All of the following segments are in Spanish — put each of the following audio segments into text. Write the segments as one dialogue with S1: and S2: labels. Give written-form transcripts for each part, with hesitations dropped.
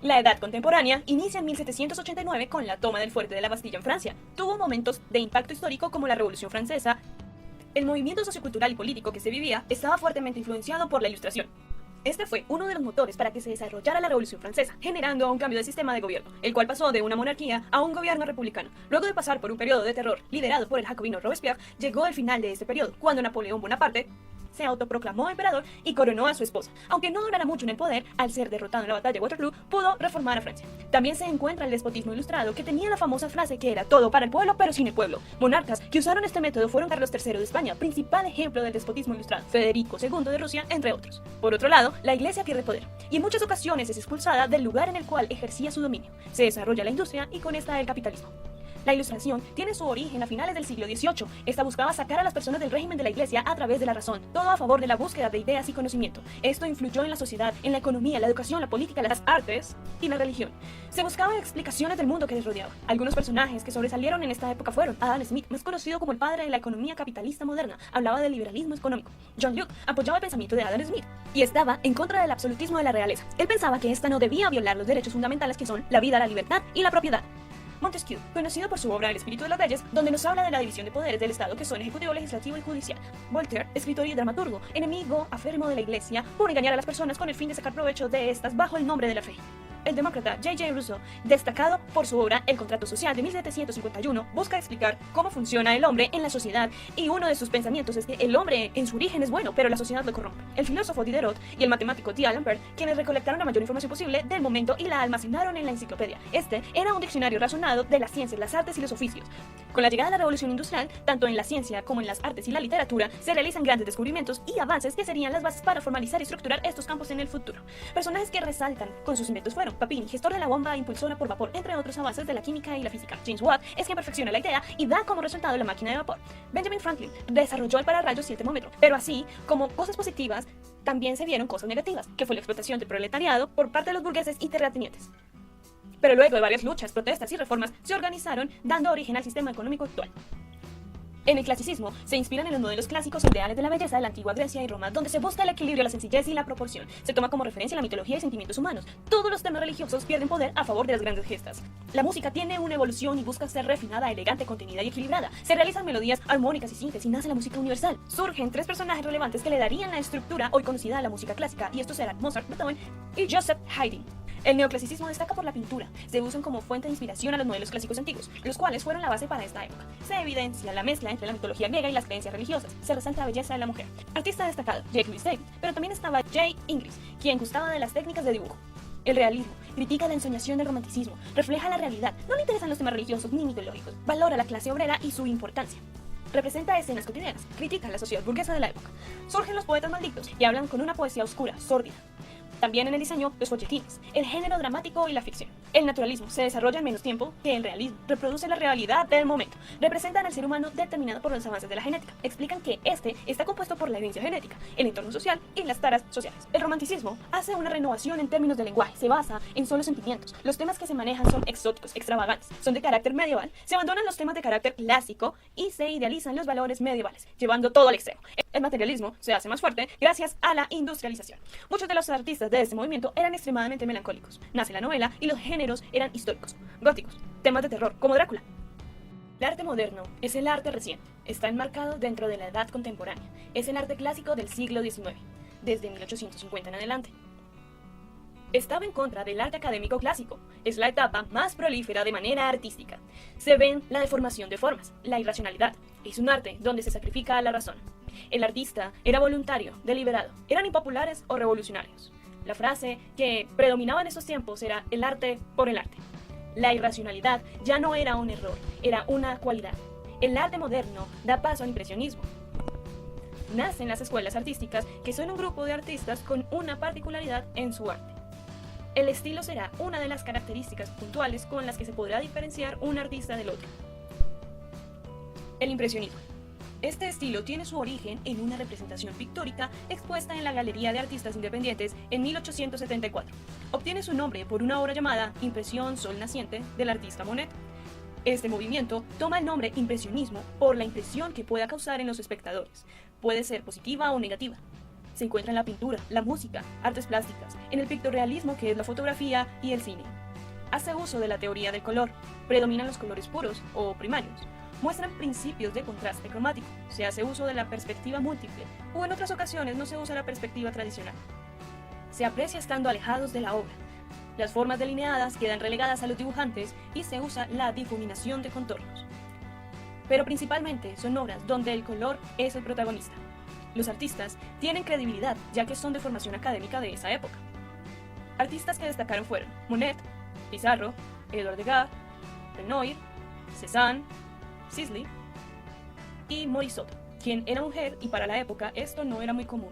S1: La Edad Contemporánea inicia en 1789 con la toma del fuerte de la Bastilla en Francia. Tuvo momentos de impacto histórico como la Revolución Francesa. El movimiento sociocultural y político que se vivía estaba fuertemente influenciado por la Ilustración. Este fue uno de los motores para que se desarrollara la Revolución Francesa, generando un cambio de sistema de gobierno, el cual pasó de una monarquía a un gobierno republicano. Luego de pasar por un periodo de terror liderado por el jacobino Robespierre, llegó el final de este periodo, cuando Napoleón Bonaparte se autoproclamó emperador y coronó a su esposa. Aunque no durara mucho en el poder, al ser derrotado en la batalla de Waterloo, pudo reformar a Francia. También se encuentra el despotismo ilustrado, que tenía la famosa frase que era todo para el pueblo, pero sin el pueblo. Monarcas que usaron este método fueron Carlos III de España, principal ejemplo del despotismo ilustrado, Federico II de Rusia, entre otros. Por otro lado, la iglesia pierde poder, y en muchas ocasiones es expulsada del lugar en el cual ejercía su dominio. Se desarrolla la industria y con esta el capitalismo. La Ilustración tiene su origen a finales del siglo XVIII. Esta buscaba sacar a las personas del régimen de la iglesia a través de la razón, todo a favor de la búsqueda de ideas y conocimiento. Esto influyó en la sociedad, en la economía, la educación, la política, las artes y la religión. Se buscaban explicaciones del mundo que les rodeaba. Algunos personajes que sobresalieron en esta época fueron Adam Smith, más conocido como el padre de la economía capitalista moderna, hablaba del liberalismo económico. John Locke apoyaba el pensamiento de Adam Smith y estaba en contra del absolutismo de la realeza. Él pensaba que esta no debía violar los derechos fundamentales que son la vida, la libertad y la propiedad. Montesquieu, conocido por su obra El espíritu de los reyes, donde nos habla de la división de poderes del Estado que son ejecutivo, legislativo y judicial. Voltaire, escritor y dramaturgo, enemigo aférrimo de la iglesia por engañar a las personas con el fin de sacar provecho de estas bajo el nombre de la fe. El demócrata J.J. Rousseau, destacado por su obra El contrato social de 1751, busca explicar cómo funciona el hombre en la sociedad, y uno de sus pensamientos es que el hombre en su origen es bueno, pero la sociedad lo corrompe. El filósofo Diderot y el matemático D'Alembert, quienes recolectaron la mayor información posible del momento y la almacenaron en la enciclopedia. Este era un diccionario razonado de las ciencias, las artes y los oficios. Con la llegada de la revolución industrial, tanto en la ciencia como en las artes y la literatura, se realizan grandes descubrimientos y avances que serían las bases para formalizar y estructurar estos campos en el futuro. Personajes que resaltan con sus inventos fueron Papin, gestor de la bomba impulsora por vapor, entre otros avances de la química y la física. James Watt es quien perfecciona la idea y da como resultado la máquina de vapor. Benjamin Franklin desarrolló el pararrayos y el termómetro, pero así como cosas positivas, también se vieron cosas negativas, que fue la explotación del proletariado por parte de los burgueses y terratenientes. Pero luego de varias luchas, protestas y reformas, se organizaron, dando origen al sistema económico actual. En el clasicismo, se inspiran en los modelos clásicos e ideales de la belleza de la antigua Grecia y Roma, donde se busca el equilibrio, la sencillez y la proporción. Se toma como referencia la mitología y sentimientos humanos. Todos los temas religiosos pierden poder a favor de las grandes gestas. La música tiene una evolución y busca ser refinada, elegante, contenida y equilibrada. Se realizan melodías armónicas y simples y nace la música universal. Surgen tres personajes relevantes que le darían la estructura hoy conocida a la música clásica, y estos serán Mozart, Beethoven y Joseph Haydn. El neoclasicismo destaca por la pintura. Se usan como fuente de inspiración a los modelos clásicos antiguos, los cuales fueron la base para esta época. Se evidencia la mezcla entre la mitología griega y las creencias religiosas. Se resalta la belleza de la mujer. Artista destacado, Jake Louis David, pero también estaba Jay Inglis, quien gustaba de las técnicas de dibujo. El realismo critica la ensoñación del romanticismo, refleja la realidad, no le interesan los temas religiosos ni mitológicos, valora la clase obrera y su importancia. Representa escenas cotidianas, critica la sociedad burguesa de la época. Surgen los poetas malditos y hablan con una poesía oscura, sórdida. También en el diseño, los folletines, el género dramático y la ficción. El naturalismo se desarrolla en menos tiempo que el realismo. Reproduce la realidad del momento. Representan al ser humano determinado por los avances de la genética. Explican que este está compuesto por la herencia genética, el entorno social y las taras sociales. El romanticismo hace una renovación en términos de lenguaje. Se basa en solo sentimientos. Los temas que se manejan son exóticos, extravagantes. Son de carácter medieval. Se abandonan los temas de carácter clásico y se idealizan los valores medievales, llevando todo al extremo. El materialismo se hace más fuerte gracias a la industrialización. Muchos de los artistas de este movimiento eran extremadamente melancólicos. Nace la novela y los géneros eran históricos, góticos, temas de terror, como Drácula. El arte moderno es el arte reciente. Está enmarcado dentro de la edad contemporánea. Es el arte clásico del siglo XIX, desde 1850 en adelante. Estaba en contra del arte académico clásico. Es la etapa más prolífera de manera artística. Se ven la deformación de formas, la irracionalidad. Es un arte donde se sacrifica a la razón. El artista era voluntario, deliberado. Eran impopulares o revolucionarios. La frase que predominaba en esos tiempos era el arte por el arte. La irracionalidad ya no era un error, era una cualidad. El arte moderno da paso al impresionismo. Nacen las escuelas artísticas, que son un grupo de artistas con una particularidad en su arte. El estilo será una de las características puntuales con las que se podrá diferenciar un artista del otro. El impresionismo. Este estilo tiene su origen en una representación pictórica expuesta en la Galería de Artistas Independientes en 1874. Obtiene su nombre por una obra llamada Impresión Sol Naciente del artista Monet. Este movimiento toma el nombre impresionismo por la impresión que pueda causar en los espectadores. Puede ser positiva o negativa. se encuentra en la pintura, la música, artes plásticas, en el pictorrealismo, que es la fotografía, y el cine. Hace uso de la teoría del color, predominan los colores puros o primarios. Muestran principios de contraste cromático, se hace uso de la perspectiva múltiple, o en otras ocasiones no se usa la perspectiva tradicional. Se aprecia estando alejados de la obra. Las formas delineadas quedan relegadas a los dibujantes y se usa la difuminación de contornos. Pero principalmente son obras donde el color es el protagonista. Los artistas tienen credibilidad ya que son de formación académica de esa época. Artistas que destacaron fueron Monet, Pizarro, Edouard Degas, Renoir, Cézanne, Sisley y Morisot, quien era mujer y para la época esto no era muy común.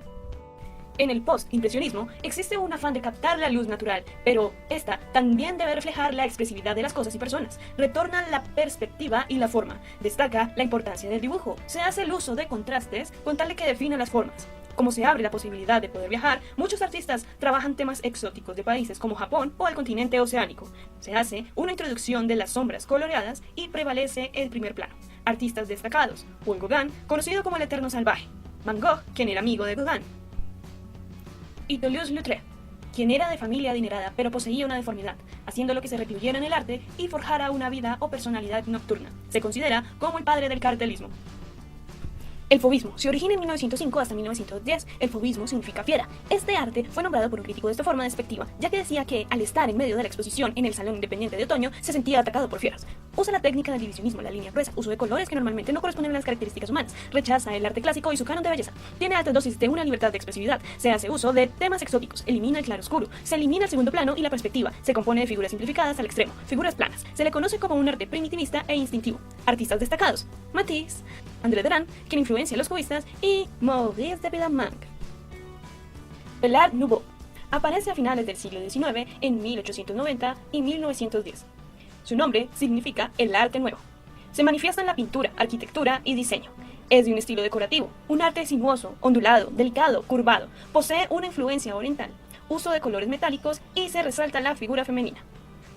S1: En el post-impresionismo existe un afán de captar la luz natural, pero esta también debe reflejar la expresividad de las cosas y personas. Retorna la perspectiva y la forma. Destaca la importancia del dibujo. Se hace el uso de contrastes con tal de que define las formas. Como se abre la posibilidad de poder viajar, muchos artistas trabajan temas exóticos de países como Japón o el continente oceánico. Se hace una introducción de las sombras coloreadas y prevalece el primer plano. Artistas destacados: Paul Gauguin, conocido como el Eterno Salvaje; Van Gogh, quien era amigo de Gauguin; y Toulouse-Lautrec, quien era de familia adinerada pero poseía una deformidad, haciendo lo que se recluyera en el arte y forjara una vida o personalidad nocturna. Se considera como el padre del cartelismo. El fauvismo se origina en 1905 hasta 1910. El fauvismo significa fiera. Este arte fue nombrado por un crítico de esta forma despectiva, ya que decía que al estar en medio de la exposición en el Salón Independiente de Otoño se sentía atacado por fieras. Usa la técnica del divisionismo, la línea gruesa, uso de colores que normalmente no corresponden a las características humanas. Rechaza el arte clásico y su canon de belleza. Tiene altas dosis de una libertad de expresividad. Se hace uso de temas exóticos. Elimina el claroscuro. Se elimina el segundo plano y la perspectiva. Se compone de figuras simplificadas al extremo, figuras planas. Se le conoce como un arte primitivista e instintivo. Artistas destacados: Matisse, André Derain, quien influencia a los cubistas, y Maurice de Villamanque. El Art Nouveau aparece a finales del siglo XIX, en 1890 y 1910. Su nombre significa el arte nuevo. Se manifiesta en la pintura, arquitectura y diseño. Es de un estilo decorativo, un arte sinuoso, ondulado, delicado, curvado. Posee una influencia oriental, uso de colores metálicos y se resalta la figura femenina.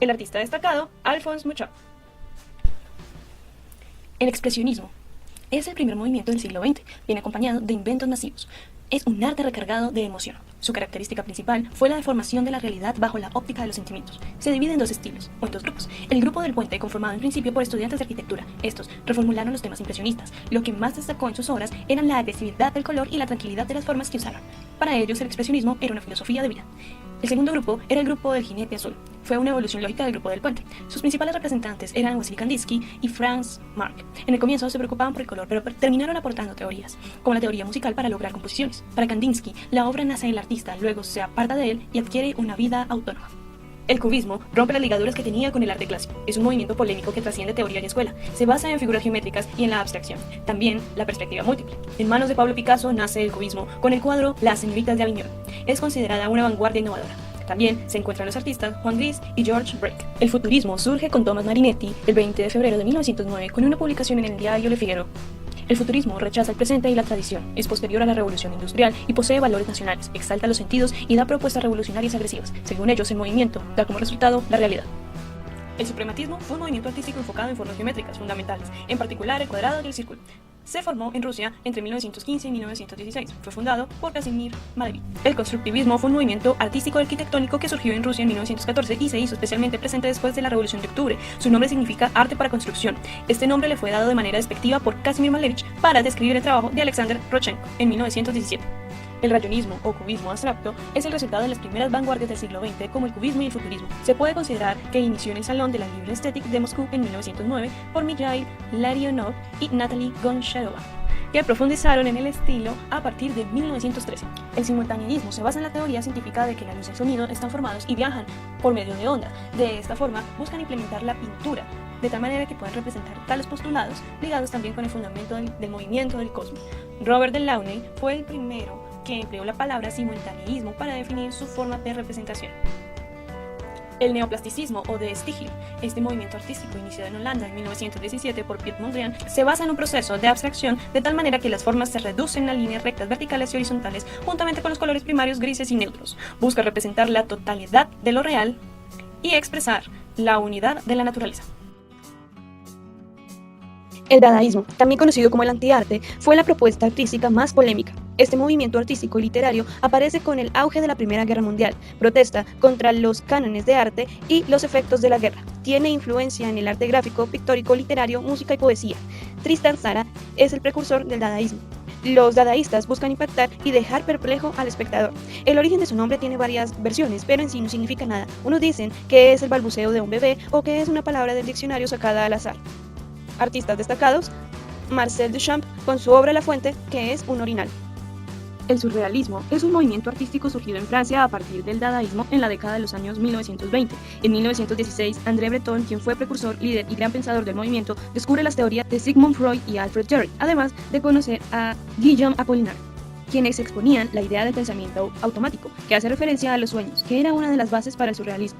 S1: El artista destacado: Alphonse Mucha. El expresionismo es el primer movimiento del siglo XX, viene acompañado de inventos masivos. Es un arte recargado de emoción. Su característica principal fue la deformación de la realidad bajo la óptica de los sentimientos. Se divide en dos estilos, o en dos grupos. El grupo del Puente, conformado en principio por estudiantes de arquitectura. Estos reformularon los temas impresionistas. Lo que más destacó en sus obras eran la agresividad del color y la tranquilidad de las formas que usaron. Para ellos, el expresionismo era una filosofía de vida. El segundo grupo era el grupo del Jinete Azul. Fue una evolución lógica del grupo del Puente. Sus principales representantes eran Wassily Kandinsky y Franz Marc. En el comienzo se preocupaban por el color, pero terminaron aportando teorías, como la teoría musical para lograr composiciones. Para Kandinsky, la obra nace en el artista, luego se aparta de él y adquiere una vida autónoma. El cubismo rompe las ligaduras que tenía con el arte clásico. Es un movimiento polémico que trasciende teoría y escuela. Se basa en figuras geométricas y en la abstracción. También la perspectiva múltiple. En manos de Pablo Picasso nace el cubismo con el cuadro Las señoritas de Avignon. Es considerada una vanguardia innovadora. También se encuentran los artistas Juan Gris y George Braque. El futurismo surge con Thomas Marinetti el 20 de febrero de 1909 con una publicación en el diario Le Figaro. El futurismo rechaza el presente y la tradición, es posterior a la revolución industrial y posee valores nacionales, exalta los sentidos y da propuestas revolucionarias agresivas. Según ellos, el movimiento da como resultado la realidad. El suprematismo fue un movimiento artístico enfocado en formas geométricas fundamentales, en particular el cuadrado y el círculo. Se formó en Rusia entre 1915 y 1916. Fue fundado por Casimir Malevich. El constructivismo fue un movimiento artístico arquitectónico que surgió en Rusia en 1914 y se hizo especialmente presente después de la Revolución de Octubre. Su nombre significa arte para construcción. Este nombre le fue dado de manera despectiva por Casimir Malevich para describir el trabajo de Alexander Rodchenko en 1917. El rayonismo o cubismo abstracto es el resultado de las primeras vanguardias del siglo XX como el cubismo y el futurismo. Se puede considerar que inició en el Salón de la Libre Estética de Moscú en 1909 por Mikhail Larionov y Natalie Goncharova, que profundizaron en el estilo a partir de 1913. El simultaneísmo se basa en la teoría científica de que la luz y el sonido están formados y viajan por medio de ondas. De esta forma, buscan implementar la pintura, de tal manera que puedan representar tales postulados ligados también con el fundamento del movimiento del cosmos. Robert Delaunay fue el primero que empleó la palabra simultaneísmo para definir su forma de representación. El neoplasticismo o de Stiegler, este movimiento artístico iniciado en Holanda en 1917 por Piet Mondrian, se basa en un proceso de abstracción de tal manera que las formas se reducen a líneas rectas, verticales y horizontales juntamente con los colores primarios grises y neutros. Busca representar la totalidad de lo real y expresar la unidad de la naturaleza. El dadaísmo, también conocido como el antiarte, fue la propuesta artística más polémica. Este movimiento artístico y literario aparece con el auge de la Primera Guerra Mundial, protesta contra los cánones de arte y los efectos de la guerra. Tiene influencia en el arte gráfico, pictórico, literario, música y poesía. Tristan Tzara es el precursor del dadaísmo. Los dadaístas buscan impactar y dejar perplejo al espectador. El origen de su nombre tiene varias versiones, pero en sí no significa nada. Unos dicen que es el balbuceo de un bebé o que es una palabra del diccionario sacada al azar. Artistas destacados: Marcel Duchamp con su obra La Fuente, que es un orinal. El surrealismo es un movimiento artístico surgido en Francia a partir del dadaísmo en la década de los años 1920. En 1916, André Breton, quien fue precursor, líder y gran pensador del movimiento, descubre las teorías de Sigmund Freud y Alfred Jarry, además de conocer a Guillaume Apollinaire, quienes exponían la idea del pensamiento automático, que hace referencia a los sueños, que era una de las bases para el surrealismo.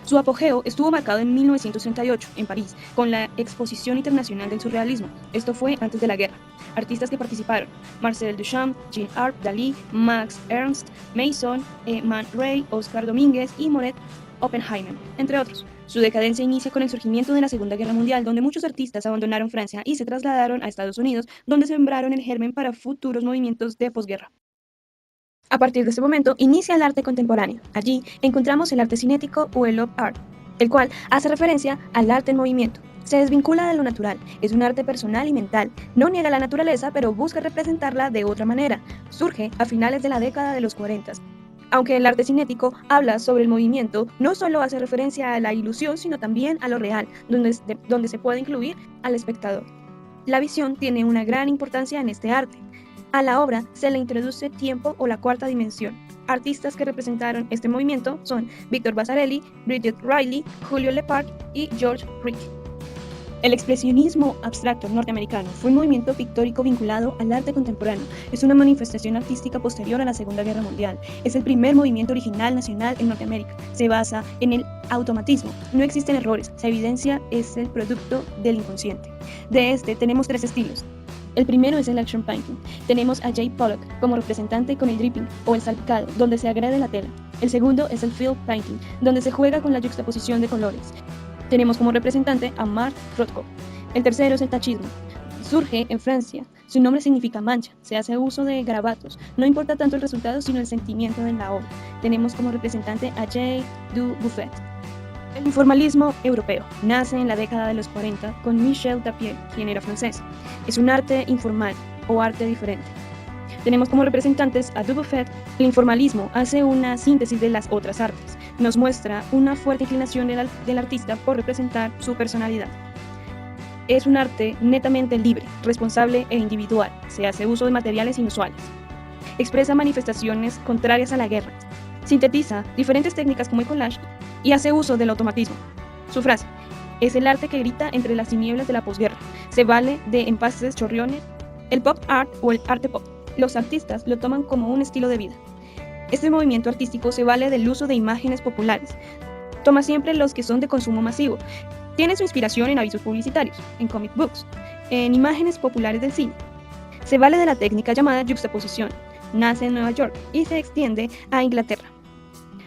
S1: Su apogeo estuvo marcado en 1938, en París, con la Exposición Internacional del Surrealismo. Esto fue antes de la guerra. Artistas que participaron: Marcel Duchamp, Jean Art, Dalí, Max Ernst, Mason, Man Ray, Oscar Domínguez y Moret Oppenheimer, entre otros. Su decadencia inicia con el surgimiento de la Segunda Guerra Mundial, donde muchos artistas abandonaron Francia y se trasladaron a Estados Unidos, donde sembraron el germen para futuros movimientos de posguerra. A partir de este momento inicia el arte contemporáneo. Allí encontramos el arte cinético o el love art, el cual hace referencia al arte en movimiento. Se desvincula de lo natural, es un arte personal y mental, no niega la naturaleza, pero busca representarla de otra manera. Surge a finales de la década de los 40. Aunque el arte cinético habla sobre el movimiento, no solo hace referencia a la ilusión, sino también a lo real, donde se puede incluir al espectador. La visión tiene una gran importancia en este arte. A la obra se le introduce tiempo o la cuarta dimensión. Artistas que representaron este movimiento son Victor Vasarely, Bridget Riley, Julio Lepard y George Rick. El expresionismo abstracto norteamericano fue un movimiento pictórico vinculado al arte contemporáneo. Es una manifestación artística posterior a la Segunda Guerra Mundial. Es el primer movimiento original nacional en Norteamérica. Se basa en el automatismo. No existen errores. Su evidencia es el producto del inconsciente. De este tenemos tres estilos. El primero es el action painting. Tenemos a Jay Pollock como representante con el dripping o el salpicado, donde se agrede la tela. El segundo es el field painting, donde se juega con la juxtaposición de colores. Tenemos como representante a Marc Rothko. El tercero es el tachismo. Surge en Francia. Su nombre significa mancha. Se hace uso de garabatos. No importa tanto el resultado, sino el sentimiento de la obra. Tenemos como representante a J. Dubuffet. El informalismo europeo nace en la década de los 40 con Michel Tapier, quien era francés. Es un arte informal o arte diferente. Tenemos como representantes a Dubuffet. El informalismo hace una síntesis de las otras artes. Nos muestra una fuerte inclinación del artista por representar su personalidad. Es un arte netamente libre, responsable e individual. Se hace uso de materiales inusuales. Expresa manifestaciones contrarias a la guerra. Sintetiza diferentes técnicas como el collage y hace uso del automatismo. Su frase: es el arte que grita entre las tinieblas de la posguerra. Se vale de empastes chorriones, el pop art o el arte pop. Los artistas lo toman como un estilo de vida. Este movimiento artístico se vale del uso de imágenes populares. Toma siempre los que son de consumo masivo. Tiene su inspiración en avisos publicitarios, en comic books, en imágenes populares del cine. Se vale de la técnica llamada juxtaposición. Nace en Nueva York y se extiende a Inglaterra.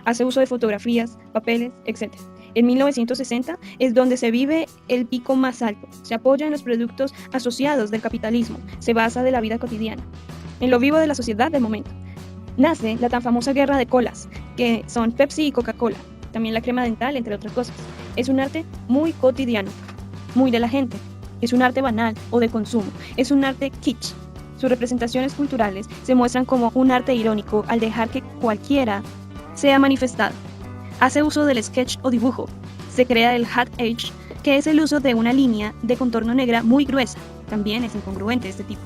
S1: Hace uso de fotografías, papeles, etc. En 1960 es donde se vive el pico más alto. Se apoya en los productos asociados del capitalismo. Se basa de la vida cotidiana, en lo vivo de la sociedad del momento. Nace la tan famosa guerra de colas, que son Pepsi y Coca-Cola. También la crema dental, entre otras cosas. Es un arte muy cotidiano, muy de la gente. Es un arte banal o de consumo. Es un arte kitsch. Sus representaciones culturales se muestran como un arte irónico al dejar que cualquiera sea manifestado. Hace uso del sketch o dibujo. Se crea el hat edge, que es el uso de una línea de contorno negra muy gruesa. También es incongruente este tipo.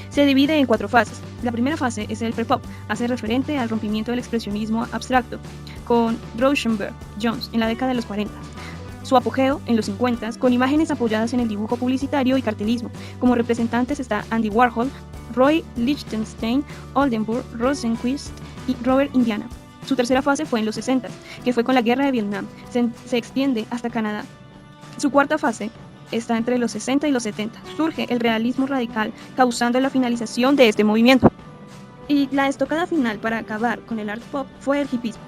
S1: Se divide en 4 fases. La primera fase es el pre-pop, hace referente al rompimiento del expresionismo abstracto, con Rauschenberg, Jones, en la década de los 40. Su apogeo en los 50, con imágenes apoyadas en el dibujo publicitario y cartelismo. Como representantes está Andy Warhol, Roy Lichtenstein, Oldenburg, Rosenquist y Robert Indiana. Su tercera fase fue en los 60, que fue con la guerra de Vietnam. Se extiende hasta Canadá. Su cuarta fase está entre los 60 y los 70. Surge el realismo radical, causando la finalización de este movimiento. Y la estocada final para acabar con el art pop fue el hippismo.